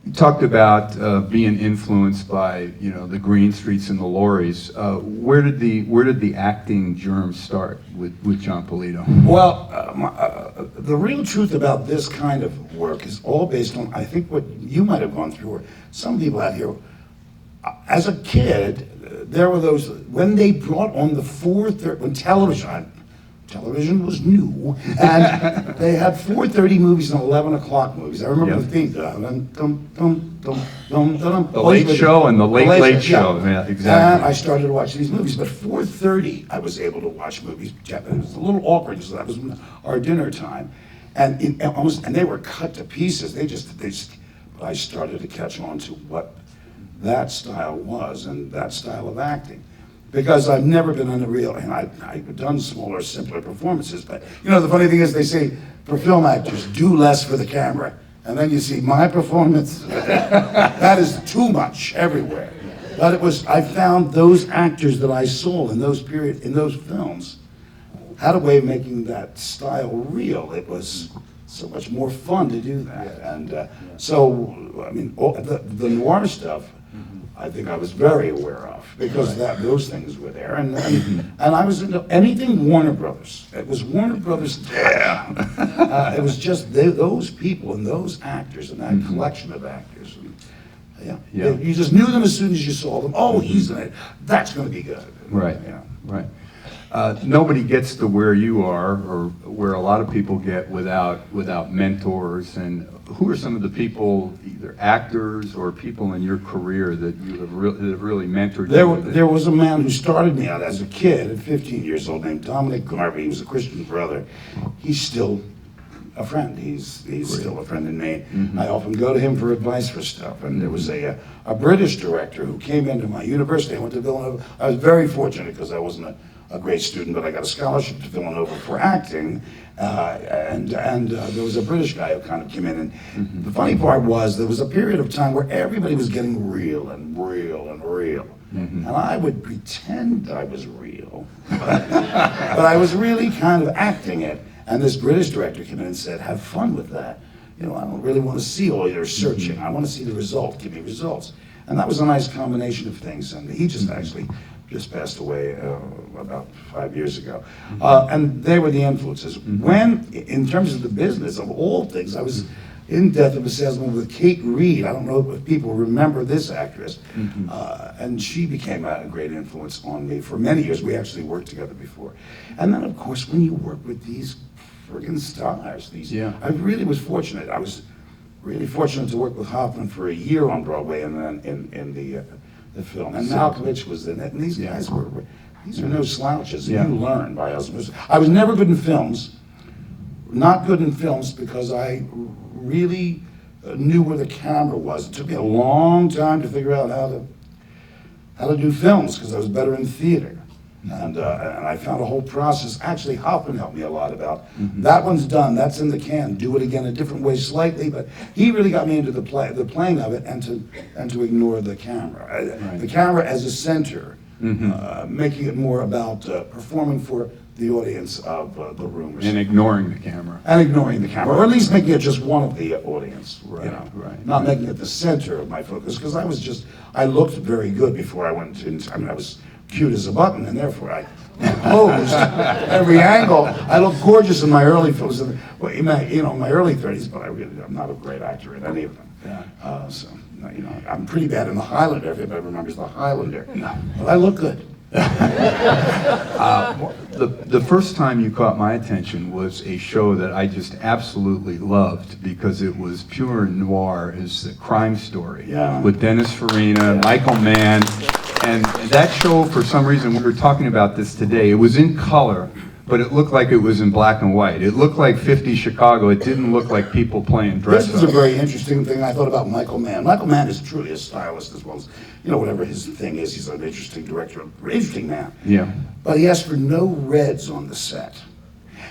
You talked about being influenced by, the Green Streets and the Lauries. Where did the acting germ start with Jon Polito? Well, the real truth about this kind of work is all based on, I think, what you might have gone through, or some people out here. As a kid, there were those, when they brought on the 4:30, when television was new, and they had 4:30 movies and 11 o'clock movies. I remember the theme. The Late Show and the Late Show. Yeah, exactly. And I started watching these movies, but 4:30 I was able to watch movies. It was a little awkward because that was our dinner time, and they were cut to pieces. But I started to catch on to what that style was and that style of acting. Because I've never been on the real, and I've done smaller, simpler performances, but the funny thing is they say for film actors, do less for the camera. And then you see my performance, that is too much everywhere. But I found those actors that I saw in those films had a way of making that style real. It was so much more fun to do that. And the noir stuff, I think I was very aware of, because those things were there, and I was into anything Warner Brothers. It was Warner Brothers. Yeah. It was just those people and those actors and that collection of actors. You just knew them as soon as you saw them. Oh, he's in it. That's going to be good. Right. Yeah. Right. Nobody gets to where you are, or where a lot of people get, without mentors. And who are some of the people, either actors or people in your career, that you have really mentored you? There was a man who started me out as a kid at 15 years old named Dominic Garvey. He was a Christian brother. He's still a friend. He's still a friend in Maine. Mm-hmm. I often go to him for advice for stuff. And there was a British director who came into my university. I went to Villanova. I was very fortunate because I wasn't a great student, but I got a scholarship to Villanova for acting, and there was a British guy who kind of came in, and the funny part was there was a period of time where everybody was getting real and real and real, and I would pretend I was real, but I was really kind of acting it, and this British director came in and said, have fun with that. I don't really want to see all your searching. I want to see the result. Give me results. And that was a nice combination of things, and he just passed away about 5 years ago. And they were the influences. When, in terms of the business of all things, I was in Death of a Salesman with Kate Reed. I don't know if people remember this actress. And she became a great influence on me for many years. We actually worked together before. And then, of course, when you work with these friggin' stars, I really was fortunate. I was really fortunate to work with Hoffman for a year on Broadway, and then in the film. And Malkovich was in it, and these guys these are no slouches. You learn by osmosis. I was never good in films, not good in films, because I really knew where the camera was. It took me a long time to figure out how to do films, because I was better in theater. And I found a whole process. Actually, Hoffman helped me a lot about, that one's done, that's in the can, do it again a different way slightly, but he really got me into the playing of it, and to ignore the camera. The camera as a center, making it more about performing for the audience of the room. And ignoring the camera. Or at least making it just one of the audience, Right. Not making it the center of my focus, because I looked very good before I went into, I was cute as a button, and therefore I posed every angle. I looked gorgeous in my early films, my early 30s, but I'm not a great actor in any of them. I'm pretty bad in The Highlander. If anybody remembers The Highlander, but I look good. The first time you caught my attention was a show that I just absolutely loved, because it was pure noir. It's The Crime Story with Dennis Farina, Michael Mann. And that show, for some reason, we were talking about this today, it was in color, but it looked like it was in black and white. It looked like 50 Chicago. It didn't look like people playing dress up. This is a very interesting thing I thought about Michael Mann. Michael Mann is truly a stylist, as well as, whatever his thing is. He's an interesting director, interesting man. Yeah. But he asked for no reds on the set.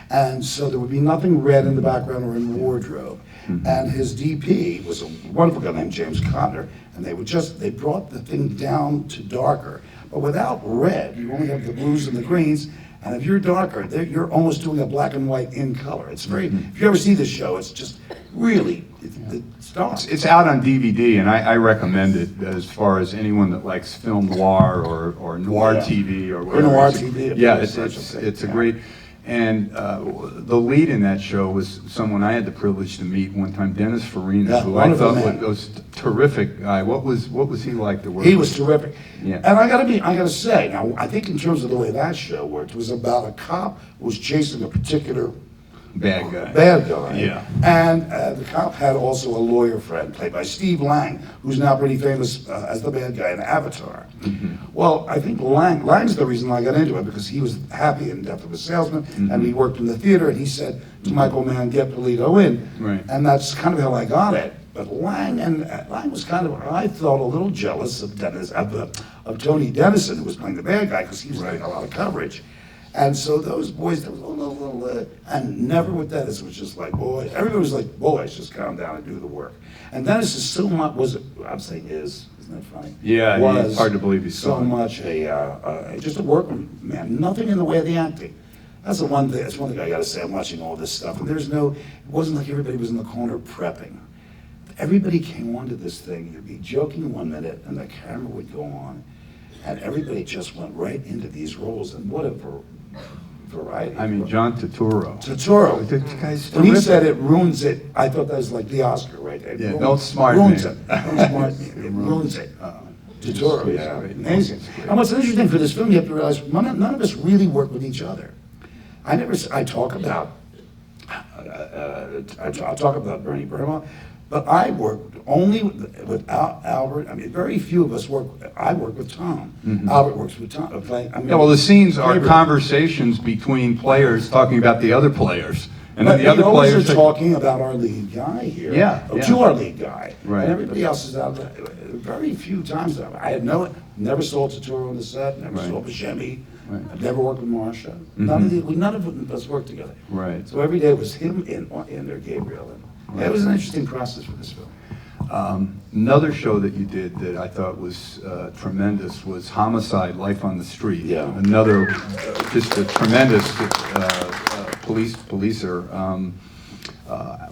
And so there would be nothing red in the background or in the wardrobe. And his DP was a wonderful guy named James Cotner, and they brought the thing down to darker. But without red, you only have the blues and the greens, And if you're darker, you're almost doing a black and white in color. It's very, if you ever see the show, it's just really, it's dark. It's out on DVD, and I recommend it as far as anyone that likes film noir or noir TV or whatever. Or noir TV. Yeah, it's a great. And the lead in that show was someone I had the privilege to meet one time, Dennis Farina, who I thought was a terrific guy. What was he like to work with? He was terrific. Yeah. And I gotta say, now I think in terms of the way that show worked, it was about a cop who was chasing a particular bad guy. Yeah. And the cop had also a lawyer friend played by Steve Lang, who's now pretty famous as the bad guy in Avatar. Well, I think Lang's the reason I got into it, because he was happy in Death of a Salesman, and we worked in the theater, and he said to Michael Mann, get Polito in. Right. And that's kind of how I got it. But Lang was kind of, I thought, a little jealous of Tony Dennison, who was playing the bad guy, because he was getting a lot of coverage. And so those boys, there was a little, and never with Dennis, it was just like, boys, everybody was like, boys, just calm down and do the work. And Dennis is so much, I'm saying isn't that funny? Yeah, it's hard to believe he's so much just a workman, man, nothing in the way of the acting. That's one thing I gotta say, I'm watching all this stuff, and it wasn't like everybody was in the corner prepping. Everybody came onto this thing, you'd be joking 1 minute, and the camera would go on, and everybody just went right into these roles, and what a variety. I mean, John Turturro. The guy's when he said it ruins it, I thought that was like the Oscar right there. Yeah, don't smart ruins man. It. Don't smart man. It ruins it. Turturro, yeah, amazing. And what's interesting for this film, you have to realize none of us really work with each other. I talk about Bernie Burma, but I worked only without Albert. I mean, very few of us work. I work with Tom. Albert works with Tom. Yeah, well, the scenes are conversations between players talking about the other players. And then the other players are talking about our lead guy here. To our lead guy. Right. And everybody else is out there. Very few times. I had never saw Turturro on the set, never saw Buscemi. Right. I've never worked with Marsha. None of us worked together. Right. So every day was him in there, Gabriel. And it was an interesting process for this film. Another show that you did that I thought was tremendous was Homicide, Life on the Street. Yeah. Another, just a tremendous policer.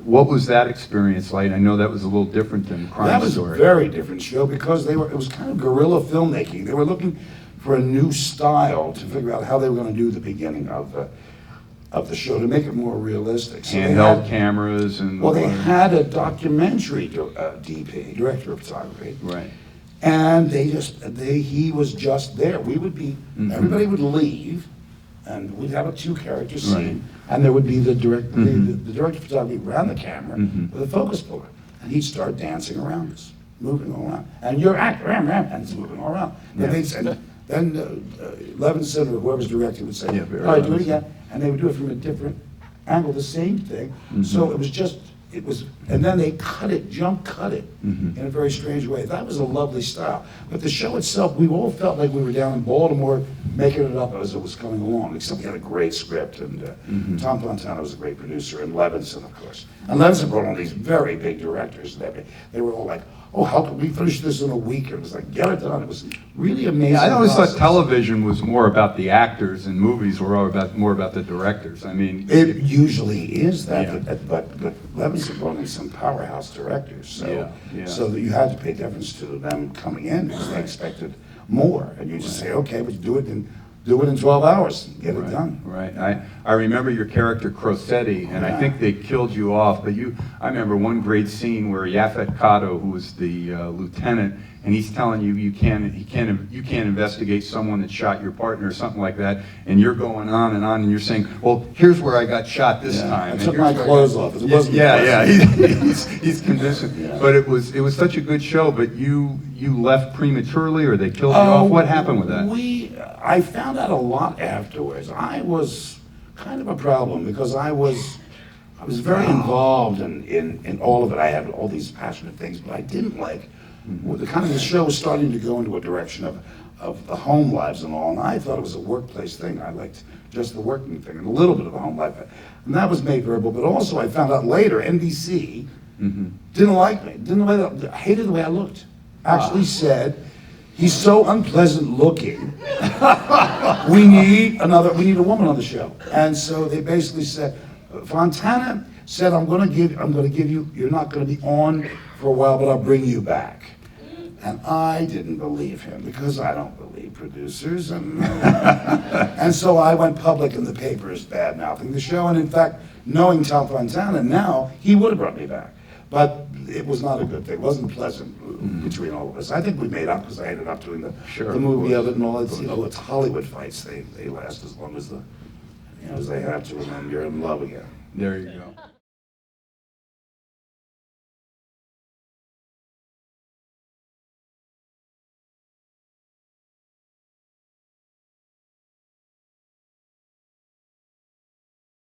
What was that experience like? I know that was a little different than Crime That was Story. a very different show because it was kind of guerrilla filmmaking. They were looking for a new style to figure out how they were going to do the beginning of the show to make it more realistic. So handheld cameras and. Well, they had a documentary DP, director of photography. Right. And he was just there. We would be, everybody would leave, and we'd have a two-character scene, and there would be the director of photography around the camera with a focus puller, and he'd start dancing around us, moving all around, and you're acting, and it's moving all around. Yeah. Then Levinson or whoever's directing would say, all right, do it again, and they would do it from a different angle, the same thing. So and then they jump cut it in a very strange way. That was a lovely style. But the show itself, we all felt like we were down in Baltimore making it up as it was coming along, except we had a great script, and Tom Fontana was a great producer, and Levinson, of course. And Levinson brought on these very big directors, and they were all like, oh, how could we finish this in a week? It was like, get it done. It was really amazing. Yeah, I always thought television was more about the actors and movies were more about the directors. I mean, it usually is that, but Levinson brought in some powerhouse directors, so that you had to pay deference to them coming in because they expected more, and you just say, okay, but do it in 12 hours, and get it done. Right. I remember your character Crosetti, and I think they killed you off. But I remember one great scene where Yaphet Kotto, who was the lieutenant, and he's telling you you can't investigate someone that shot your partner or something like that, and you're going on, and you're saying, well, here's where I got shot this time. I took my clothes off. It wasn't he's convincing. Yeah. But it was such a good show. But you left prematurely, or they killed you off. What happened with that? I found out a lot afterwards. I was kind of a problem because I was very involved in all of it. I had all these passionate things, but I didn't like the show was starting to go into a direction of the home lives and all, and I thought it was a workplace thing. I liked just the working thing and a little bit of the home life, and that was made verbal. But also, I found out later didn't like me, hated the way I looked. Actually said He's so unpleasant looking. We need a woman on the show. And so they basically said, Fontana said, I'm gonna give you, you're not gonna be on for a while, but I'll bring you back. And I didn't believe him because I don't believe producers. And so I went public in the papers bad-mouthing the show. And in fact, knowing Tom Fontana now, he would have brought me back. But it was not a good thing. It wasn't pleasant between all of us. I think we made up because I ended up doing the movie of it and all. It's, it's Hollywood fights. They last as long as as they have to, and then you're in love again. There you go.